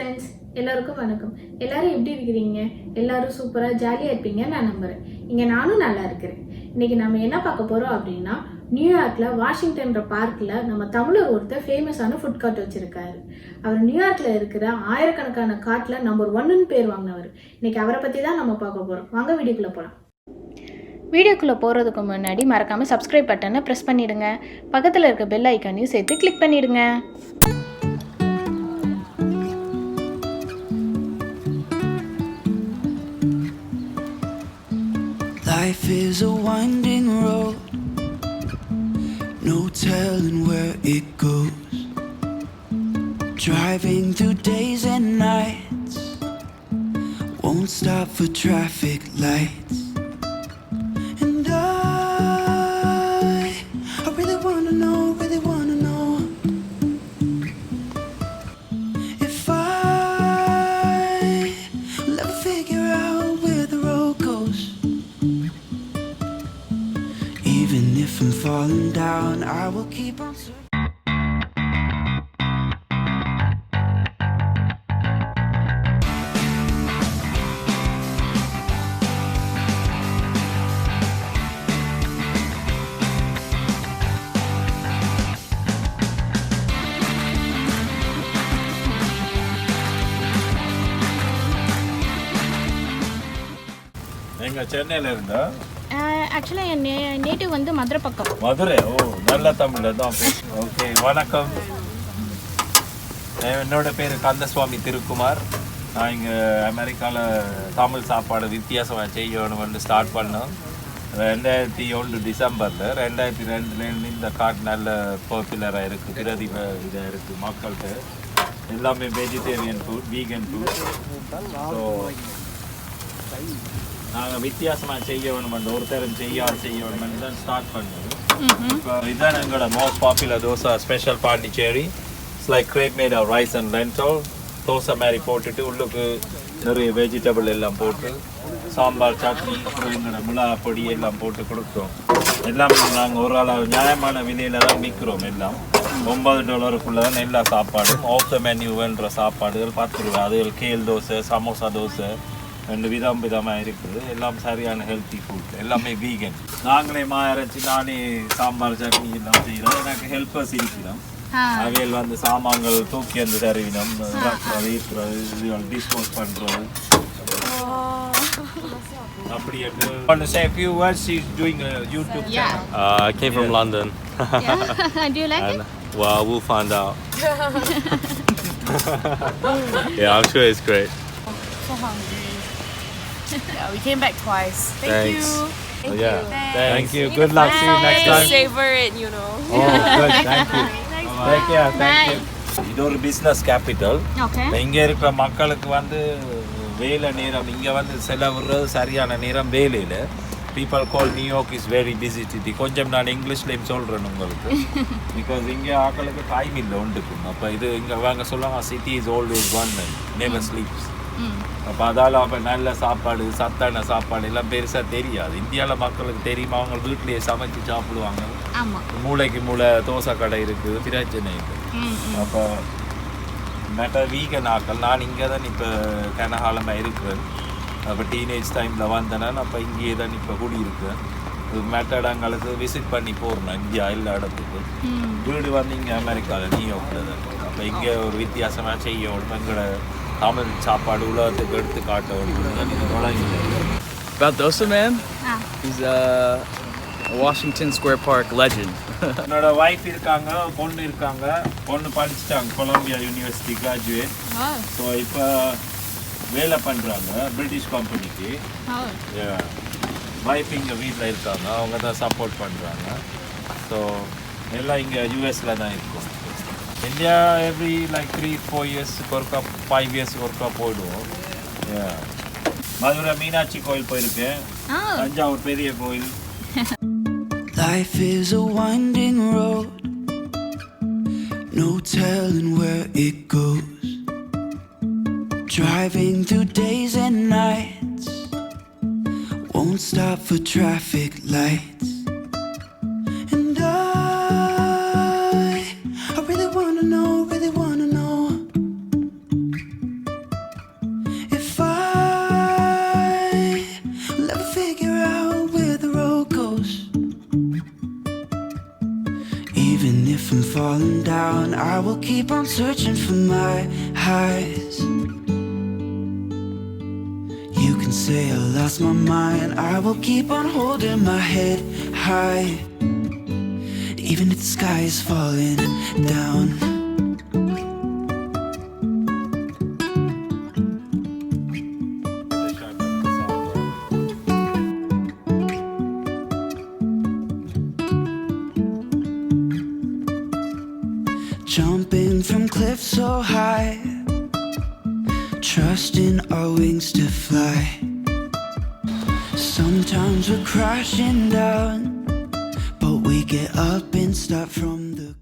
Friends, எல்லாருக்கும் வணக்கம். எல்லாரும் எப்படி இருக்கிறீங்க? எல்லாரும் சூப்பராக ஜாலியாக இருப்பீங்க நான் நம்புகிறேன். இங்கே நானும் நல்லா இருக்கிறேன். இன்றைக்கி நம்ம என்ன பார்க்க போகிறோம் அப்படின்னா, நியூயார்க்கில் வாஷிங்டன்ற பார்க்கில் நம்ம தமிழர் ஒருத்தர் ஃபேமஸான ஃபுட் கார்ட் வச்சுருக்காரு. அவர் நியூயார்க்கில் இருக்கிற ஆயிரக்கணக்கான கார்ட்டில் நம்பர் 1ன்னு பேர் வாங்கினவர். இன்றைக்கி அவரை பற்றி தான் நம்ம பார்க்க போகிறோம். வாங்க வீடியோக்குள்ளே போகலாம். வீடியோக்குள்ளே போகிறதுக்கு முன்னாடி மறக்காமல் சப்ஸ்கிரைப் பட்டனை ப்ரெஸ் பண்ணிவிடுங்க. பக்கத்தில் இருக்க பெல் ஐக்கானையும் சேர்த்து கிளிக் பண்ணிவிடுங்க. Life is a winding road, no telling where it goes. Driving through days and nights, won't stop for traffic lights. And I really wanna know if I'll ever figure out where the road goes. Even if I'm falling down, I will keep on searching. எங்க சென்னையில இருந்தா ஆக்சுவலாக என் native வந்து மதுரை பக்கம். மதுரை? ஓ, நல்ல தமிழ்ல தான் பேசுகிறேன். ஓகே, வணக்கம். என்னோட பேர் கந்தசுவாமி திருக்குமார். நான் இங்கே அமெரிக்காவில் தமிழ் சாப்பாடு வித்தியாசமாக செய்யணும்னு ஸ்டார்ட் பண்ணோம் 2001 டிசம்பரில். 2002 இந்த கார்ட் நல்ல பாப்புலராக இருக்குது, பிரதிப இதாக இருக்குது மக்கள்கிட்ட. எல்லாமே vegetarian food, vegan food. So நாங்கள் வித்தியாசமாக செய்யணுமெண்டு ஒருத்தரும் செய்யணுமெண்டு தான் ஸ்டார்ட் பண்ணுவோம். இப்போ இதுதான் எங்களோட most popular dosa, special Pondicherry. It's like crepe made of rice and lentil. Dosa மாதிரி போட்டுட்டு உள்ளுக்கு நிறைய வெஜிடபிள் எல்லாம் போட்டு சாம்பார், சட்னி, எங்களோட மிளகா பொடி எல்லாம் போட்டு கொடுக்குறோம். எல்லாமே நாங்கள் ஒரு அளவு நியாயமான விலையில் தான் விற்கிறோம். எல்லாம் $9 தான் எல்லா சாப்பாடும். ஆஃப் த மென்யூன்ற சாப்பாடுகள் 10 ரூபா. அதுகள் கேல் தோசை, சமோசா தோசை, ரெண்டு விதமாக இருக்குது. எல்லாம் சரியான ஹெல்த்தி ஃபுட், எல்லாமே வீகன். நாங்களே மாயரைச்சி நானே சாம்பார், சட்னி எல்லாம் செய்கிறோம். எனக்கு ஹெல்ப்பர்ஸ் இருக்கிறோம். அவையில் வந்து சாமான்கள் தூக்கி வந்து தருவினோம், டிஸ்போஸ் பண்ணுறது. அப்படி want to say a few words. She's doing a YouTube channel. I came from London. Do you like it? Well, we'll find out. Yeah, I'm sure it's great. So hungry. Yeah, we came back twice. Thanks. Thank Yeah. you. Thank you. Good luck. See you next time. Savor it, you know. Oh, good. Thank you. Take care. Thank you. இது ஒரு business capital. Okay. இங்கே இருக்கிற மக்களுக்கு வந்து வேலை நேரம், இங்கே வந்து செலவுறது சரியான நேரம் வேலையில். People call New York is very busy city. கொஞ்சம் நான் இங்கிலீஷ்லேயும் சொல்கிறேன் உங்களுக்கு. பிகாஸ் இங்கே ஆக்களுக்கு டைம் இல்லை ஒன்றுக்கும். அப்போ இது இங்கே வாங்க சொல்லுவாங்க, city is always one, never sleeps. அப்போ அதால் அப்போ நல்ல சாப்பாடு, சத்தான சாப்பாடு எல்லாம் பெருசாக தெரியாது. இந்தியாவில் மக்களுக்கு தெரியுமா, அவங்க வீட்லேயே சமைச்சு சாப்பிடுவாங்க. மூளைக்கு மூளை தோசை கடை இருக்குது, பிரச்சனை இருக்குது. அப்போ மேட்டர் வீகன் ஆக்கள். நான் இங்கே தான் இப்போ கனகாலமாக இருக்கிறேன். அப்போ டீனேஜ் டைமில் வந்தேன்னா அப்போ இங்கேயே தான் இப்போ குடியிருக்கேன். மெட்டடங்களுக்கு விசிட் பண்ணி போகிறேன் இந்தியா எல்லா இடத்துக்கு. வீடு வந்து இங்கே அமெரிக்காவில் நியூயார்க்கில் தான். அப்போ இங்கே ஒரு வித்தியாசமாக செய்ய எங்களோட தமிழ் சாப்பாடு உலகத்துக்கு எடுத்து காட்ட About Dosa Man? He's a Washington Square Park legend. என்னோட ஒய்ஃப் இருக்காங்க, பொண்ணு இருக்காங்க. பொண்ணு படிச்சுட்டாங்க, கொலம்பியா யூனிவர்சிட்டி கிராஜுவேட். ஸோ இப்போ வேலை பண்ணுறாங்க பிரிட்டிஷ் கம்பெனிக்கு. ஒய்ஃப் இங்கே வீட்டில் இருக்காங்க, அவங்க தான் சப்போர்ட் பண்ணுறாங்க. ஸோ எல்லாம் இங்கே யூஎஸில் தான் இருக்கும். இந்தியா எவ்ரி லைக் 3-4 இயர்ஸுக்கு ஒருக்கா, 5 இயர்ஸுக்கு ஒருக்கா போயிடுவோம். மதுரை மீனாட்சி கோயில் போயிருக்கேன், தஞ்சாவூர் பெரிய கோயில். Life is a winding road, no telling where it goes. Driving through days and nights, won't stop for traffic lights. And I really wanna know Even if I'm falling down, I will keep on searching for my highs. You can say I lost my mind, I will keep on holding my head high. Even if the sky is falling down. Jumping from cliffs so high, trusting our wings to fly. Sometimes we're crashing down, but we get up and start from the